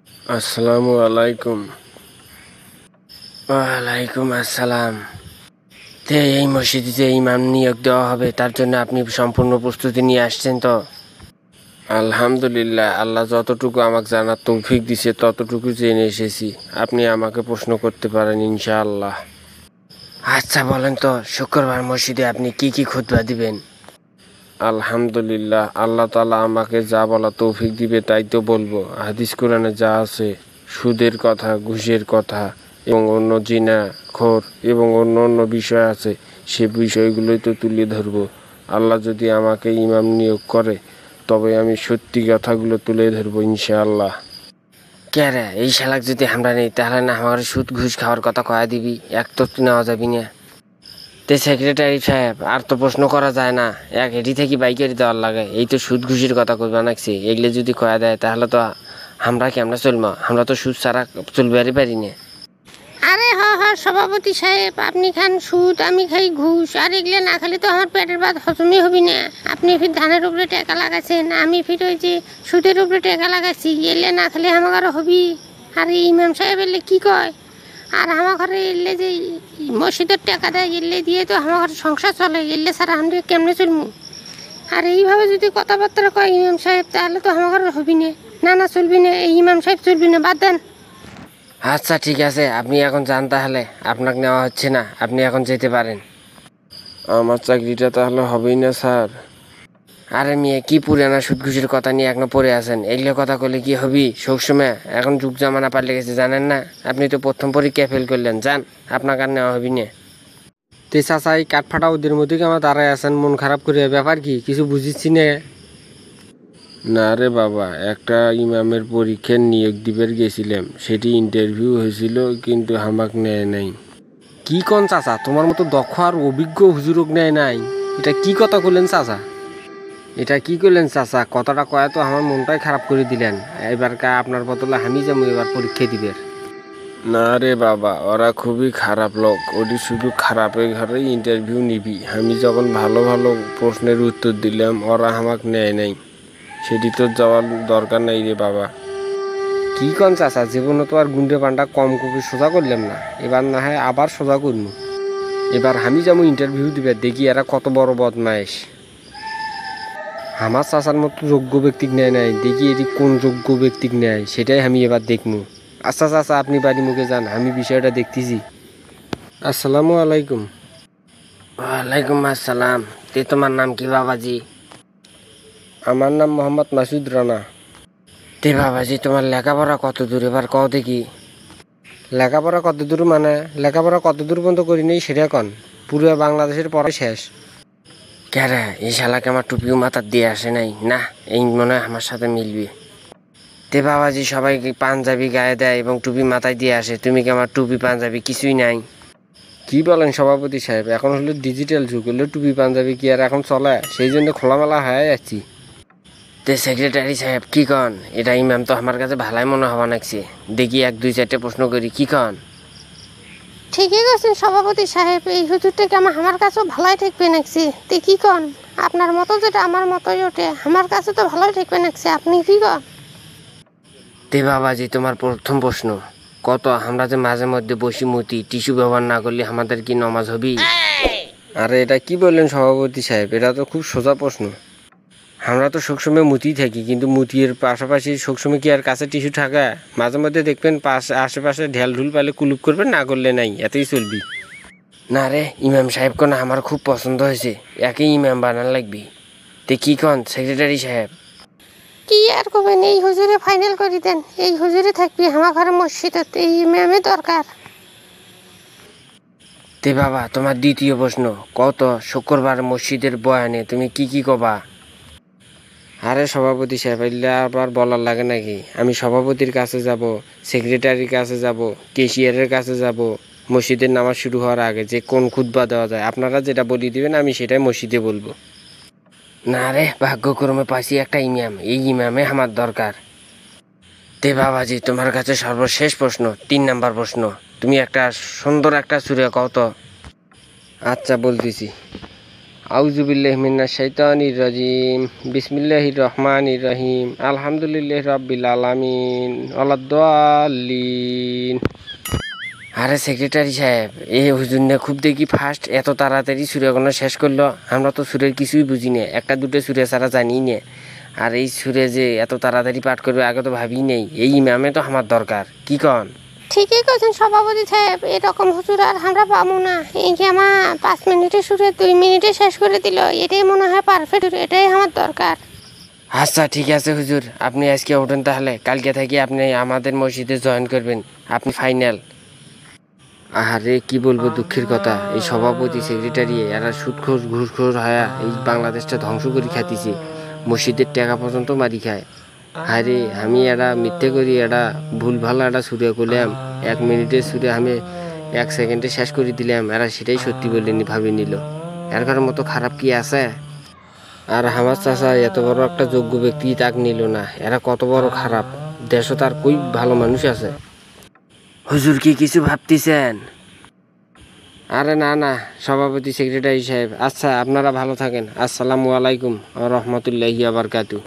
আসসালামু আলাইকুম। ওয়ালাইকুম আসসালাম। এই মসজিদে যে ইমাম নিয়োগ দেওয়া হবে তার জন্য আপনি সম্পূর্ণ প্রস্তুতি নিয়ে আসছেন তো? আলহামদুলিল্লাহ, আল্লাহ যতটুকু আমাকে জানার তৌফিক দিছে ততটুকু জেনে এসেছি। আপনি আমাকে প্রশ্ন করতে পারেন ইনশাআল্লাহ। আচ্ছা বলেন তো, শুক্রবার মসজিদে আপনি কি খুতবা দিবেন? আলহামদুলিল্লাহ, আল্লাহ তাআলা আমাকে যা বলা তৌফিক দিবে তাই তো বলবো। হাদিস কোরআনে যা আছে, সুদের কথা, ঘুষের কথা এবং অন্য জিনাখোর এবং অন্য বিষয় আছে, সে বিষয়গুলোই তো তুলে ধরবো। আল্লাহ যদি আমাকে ইমাম নিয়োগ করে তবে আমি সত্যি কথাগুলো তুলে ধরবো ইনশাআল্লাহ। কে রে, এই শালাক যদি আমরা নেই তাহলে না আমার সুদ ঘুষ খাওয়ার কথা কয়া দিবি, এক তো নেওয়া যাবি না। তে সেক্রেটারি সাহেব, আর তো প্রশ্ন করা যায় না, এক এটি থেকে বাইকের দেওয়ার লাগে। এই তো সুদ ঘুষের কথা কইবা নাকছি, এগুলো যদি কয়া দেয় তাহলে তো আমরা চলবো? আমরা তো সুদ ছাড়া চলবে পারি না। আরে সভাপতি সাহেব, আপনি খান সুদ, আমি খাই ঘুষ, আর এগুলো না খালি তো আমার পেটের ভাত হজমই হবি না। আপনি ফির ধানের উপরে টাকা লাগাচ্ছেন, আমি ফির ওই যে সুদের উপরে টাকা লাগাচ্ছি, এলে না খালি আমার ঘরে হবি। আর ইমাম সাহেব এলে কি কয়, আর আমার ঘরে এলে যে মসজিদের টাকা দেয়, এলে দিয়ে তো আমার ঘরে সংসার চলে, এলে ছাড়া আমি কেমনে চলবো? আর এইভাবে যদি কথাবার্তা কয় ইমাম সাহেব, তাহলে তো আমার ঘরে হবি না। না চলবি না, এই ইমাম সাহেব চলবি না, বাদ দেন। আচ্ছা ঠিক আছে, আপনি এখন যান, তাহলে আপনাকে নেওয়া হচ্ছে না, আপনি এখন যেতে পারেন। আমার চাকরিটা তাহলে হবেই না স্যার? আরে মেয়ে, কি পুরানা সুদ ঘুষের কথা নিয়ে এখনো পড়ে আছেন? এগুলো কথা কইলে কি হবি সবসময়? এখন যুগ জামানা পাল্টে গেছে, জানেন না? আপনি তো প্রথম পরীক্ষায় ফেল করলেন, যান, আপনাকে আর নেওয়া হবি না। তে চাচা, এই কাঠফাটা ওদের মধ্যে আমার দাঁড়ায় আছেন মন খারাপ করে, ব্যাপার কি কিছু বুঝিচ্ছি না। না রে বাবা, একটা ইমামের পরীক্ষার নিয়োগ দিবার গেছিলাম, সেটি ইন্টারভিউ হয়েছিল কিন্তু হামাক নেয় নাই। কি কোন চাচা, তোমার মতো দক্ষ আর অভিজ্ঞ হুজুরক নেয় নাই? এটা কি কথা করলেন চাচা? এটা কি করলেন চাচা? কথাটা কয়া তো আমার মনটাই খারাপ করে দিলেন। এবার আপনার বদলে আমি যাবো এবার পরীক্ষা দিবে। না রে বাবা, ওরা খুবই খারাপ লোক, ওটি শুধু খারাপের ঘরে ইন্টারভিউ নিবি। আমি যখন ভালো ভালো প্রশ্নের উত্তর দিলাম ওরা আমাক নেয় নাই, সেটি তো যাওয়ার দরকার নাই রে বাবা। কি কন চাচা, জীবনে তো আর গুন্ডে পান্ডা কম কপি সোজা করলাম না, এবার না হয় আবার সোজা করবো। এবার আমি যাবো ইন্টারভিউ দিবে, দেখি এরা কত বড় বদমাইশ। আমার চাচার মতো যোগ্য ব্যক্তিক নেয় নাই, দেখি এটি কোন যোগ্য ব্যক্তিক নেয়, সেটাই আমি এবার দেখবো। আচ্ছা চাচা, আপনি বাড়ি মুখে যান, আমি বিষয়টা দেখতেছি। আসসালামু আলাইকুম। ওয়ালাইকুম আসসালাম। তে তোমার নাম কি বাবাজি? আমার নাম মোহাম্মদ মাসুদ রানা। তে বাবাজি, তোমার লেখাপড়া কত দূর এবার কও দেখি? লেখাপড়া কত দূর মানে, লেখাপড়া কত দূর পর্যন্ত করি নেই সেটা কন। পুরো বাংলাদেশের পড়াই শেষ। ক্যারে, এই শালাকে আমার টুপিও মাথার দিয়ে আসে নাই না, এই মনে হয় আমার সাথে মিলবে। তে বাবাজি, সবাই পাঞ্জাবি গায়ে দেয় এবং টুপি মাথায় দিয়ে আসে, তুমি কি আমার টুপি পাঞ্জাবি কিছুই নাই? কি বলেন সভাপতি সাহেব, এখন হলো ডিজিটাল যুগ, হলো টুপি পাঞ্জাবি কি আর এখন চলে? সেই জন্য খোলামেলা হয়ে যাচ্ছি। তে সেক্রেটারি সাহেব কি কন? এটা ইমাম তো আমার কাছে ভালাই মনে হওয়া নাকছে, দেখি এক দুই চারটে প্রশ্ন করি, কি কন? ঠিকই আছেন সভাপতি সাহেব, এই হুজুরটাকে আমার কাছেও ভালোই ঠেকবে নাকছে। তে কি কন, আপনার মতো যেটা আমার মতোই ওঠে, আমার কাছে তো ভালোই ঠেকবে নাকছে, আপনি কি কন? তে বাবাজি, তোমার প্রথম প্রশ্ন, কত আমরা যে মাঝে মধ্যে বসি মুতি, টিস্যু ব্যবহার না করলে আমাদের কি নমাজ হবি? আরে এটা কি বললেন সভাপতি সাহেব, এটা তো খুব সোজা প্রশ্ন। আমরা তো সবসময় মুতিই থাকি, কিন্তু মুতির পাশাপাশি সবসময় কি আর কাছে টিস্যু থাকা? মাঝে মধ্যে দেখবেন আশেপাশে ঢেল ঢুল পালে কুলুপ করবেন, না করলে নাই, এতই চলবি। না রে, ইমাম সাহেব কোন আমার খুব পছন্দ হয়েছে, একই ইমাম বানান লাগবি। তে কি কন সেক্রেটারি সাহেব? কি আর করবেন, এই হুজুরে ফাইনাল করে দেন, এই হুজুরে থাকবি আমার ঘরে মসজিদত, এই ম্যামে দরকার। তে বাবা, তোমার দ্বিতীয় প্রশ্ন, কত শুক্রবার মসজিদের বয়ানে তুমি কি কবা? আরে সভাপতি সাহেব, এগুলা আবার বলার লাগে নাকি? আমি সভাপতির কাছে যাব, সেক্রেটারির কাছে যাব, কেশিয়ারের কাছে যাব, মসজিদের নামাজ শুরু হওয়ার আগে যে কোন খুতবা দেওয়া যায় আপনারা যেটা বলি দিবেন, আমি সেটাই মসজিদে বলবো। না রে, ভাগ্যক্রমে পাইছি একটা ইমাম, এই ইমামে আমার দরকার। তে বাবাজি, তোমার কাছে সর্বশেষ প্রশ্ন, 3 নাম্বার প্রশ্ন, তুমি একটা সুন্দর একটা সুরে কও তো। আচ্ছা বলতেছি। আউযুবিল্লাহি মিনাশ শাইতানির রাজিম বিসমিল্লাহির রহমানির রহিম আলহামদুলিল্লাহি রাব্বিল আলামিন ওয়ালাদ-দাল্লিন। আরে সেক্রেটারি সাহেব, এই হুজুর না খুব দেখি ফাস্ট, এত তাড়াতাড়ি সুরেগুলো শেষ করলো। আমরা তো সুরের কিছুই বুঝি না, একটা দুটো সুরে ছাড়া জানি না। আর এই সুরে যে এত তাড়াতাড়ি পাঠ করবে আগে তো ভাবি নেই। এই ইমামে তো আমার দরকার, কি কন? ঠিকই কইছেন সভাপতি সাহেব, এরকম হুজুর আর আমরা পাবো না। এই যে আমার 5 মিনিটের সুরে 2 মিনিটে শেষ করে দিল, এটাই মনে হয় পারফেক্ট, এটাই আমার দরকার। আচ্ছা ঠিক আছে হুজুর, আপনি আজকে ওঠেন তাহলে, কালকে থেকে আপনি আমাদের মসজিদে জয়েন করবেন, আপনি ফাইনাল। আরে কি বলবো দুঃখের কথা, এই সভাপতি সেক্রেটারি এরা সুদখোর ঘুষখোর হয়া এই বাংলাদেশটা ধ্বংস করে খাইতেছে, মসজিদের টাকা পর্যন্ত মারি খায়। আরে আমি এরা মিথ্যে করি, এরা ভুল ভালো একটা সুরে করলাম, 1 মিনিটের সুরে আমি 1 সেকেন্ডে শেষ করে দিলাম, এরা সেটাই সত্যি বলে ভাবি নিল। এর কারোর মতো খারাপ কি আছে? আর আমার চাচা এত বড় একটা যোগ্য ব্যক্তি তাক নিল না, এরা কত বড় খারাপ। দেশও তার কই ভালো মানুষ আছে। হুজুর কি কিছু ভাবতেছেন? আরে না না সভাপতি সেক্রেটারি সাহেব, আচ্ছা আপনারা ভালো থাকেন। আসসালামু আলাইকুম ওয়া রাহমাতুল্লাহি ওয়া বারাকাতুহু।